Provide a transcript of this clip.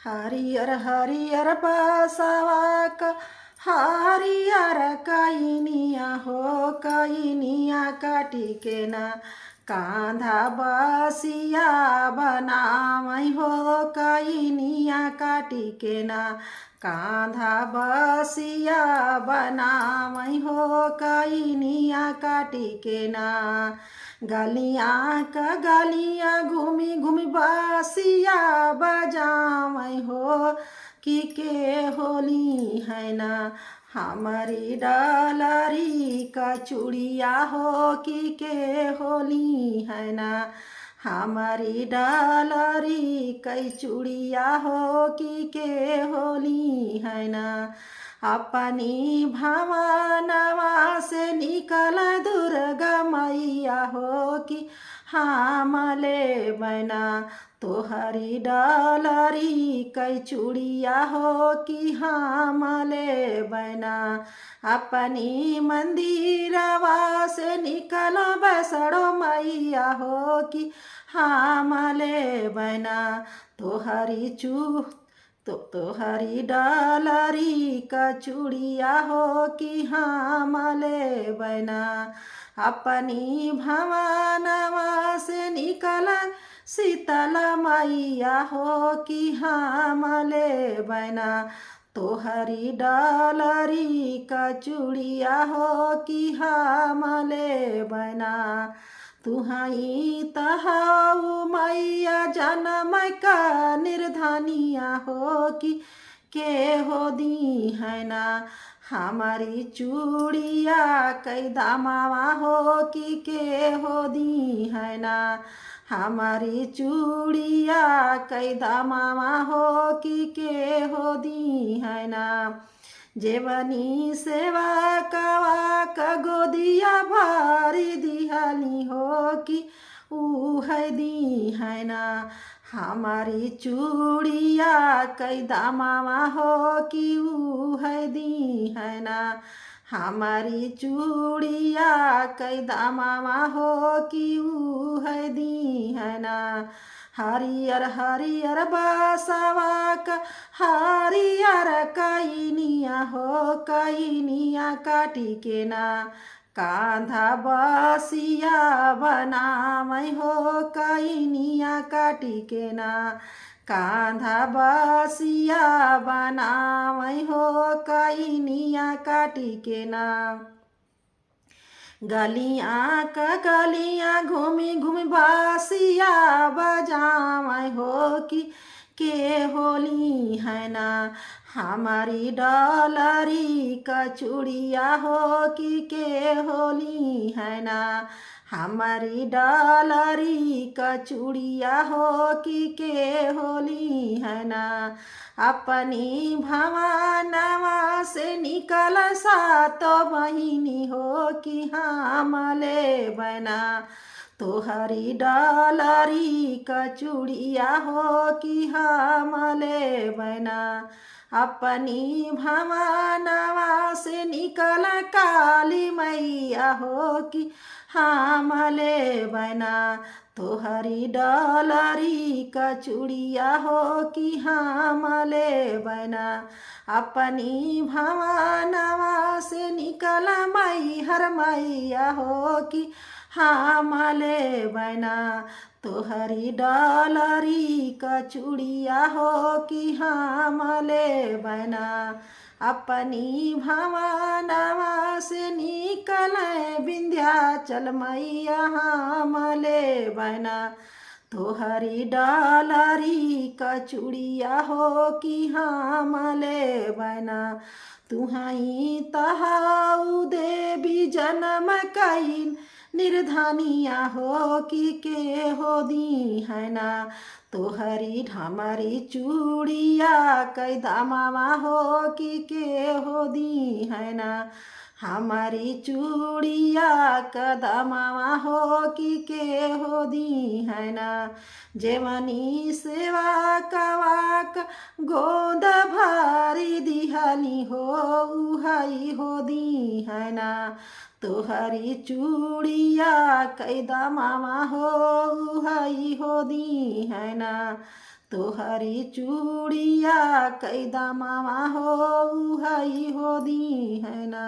हरियर हरियर बसवा क हरियर कैनिया हो कैनिया काटी के ना कांधा बसिया बनावै हो कैनिया काटी के ना कांधा बसिया बनावै हो कैनिया काटी के ना गलियाँ का गलियाँ घूमी घूमी बासिया बजावै हो कि के होली है ना हमारी डलरी का चूड़िया हो कि के होली है ना हमारी डलरी कई चूड़िया हो कि के होली है ना अपनी भवनवा से निकल दुर्गा मैया हो कि हमले बना तोहरी डलरी कई चूड़िया हो कि हमले बना अपनी मंदिरवा से निकल बसड़ो मैया हो कि हमले बना तोहरी तोहरी डलरी का चूड़िया हो कि हमले बना अपनी भवनवा से निकल शीतल मैया हो कि हमले बना तोहरी डलरी का चूड़िया हो कि हमले बना तुहाई तहाऊ मैया जनम का निर्धनिया हो कि के हो दी है ना हमारी चूड़िया कई दामावा हो कि के हो दी है ना हमारी चूड़िया कई दामावा हो कि के हो दी है ना जेवनी सेवा कवा का गोदिया भारी दिहाली हो कि ऊ है दी है ना हमारी चूड़िया कई दामावा हो कि ऊ है दी है ना हमारी चूड़िया कई दामावा हो कि ऊ है दी है ना हरियर हरियर बसवा क हरियर कैनिया हो कैनिया काटी के ना कांधा बसिया बनावै हो कैनिया काटी के ना कांधा बसिया बनावै हो कैनिया काटी के ना गलियाँ का गलियाँ घूमी घूमी बासिया बजावै हो कि के होली है ना हमारी डलरी का चूड़िया हो कि के होली है ना हमारी डलरी का चूड़िया हो कि के होली है ना अपनी भवनवा से निकल सातो बहिनी हो कि हमले बना तोहरी डलरी का चूड़िया हो कि हमले बना अपनी भवनवा से निकल काली मैया हो कि हमले बना तोहरी डलरी का चूड़िया हो कि हमले बना अपनी भवनवा से निकल मैहर मैया हो कि हमले बना तोहरी डलरी का चूड़िया हो कि हमले बना अपनी भवनवा से निकल विंध्याचल मैया हमले बना तोहरी डलरी का चूड़िया हो कि हमले बना तुहाई तहाऊ देवी जन्म कई निर्धनिया हो कि के हो दी है ना तोहरी हमारी चूड़िया कई दामावा हो कि के हो दी है ना हमारी चूड़िया कदमावा हो कि के हो दी है ना जेवनी सेवा कवाक गोद भारी दिहानी हो उहाई हो दी है ना तोहरी चूड़िया कई दामावा हो उहाई हो दी है ना तोहरी चूड़िया कैदा मामा हो हई हो दी है ना।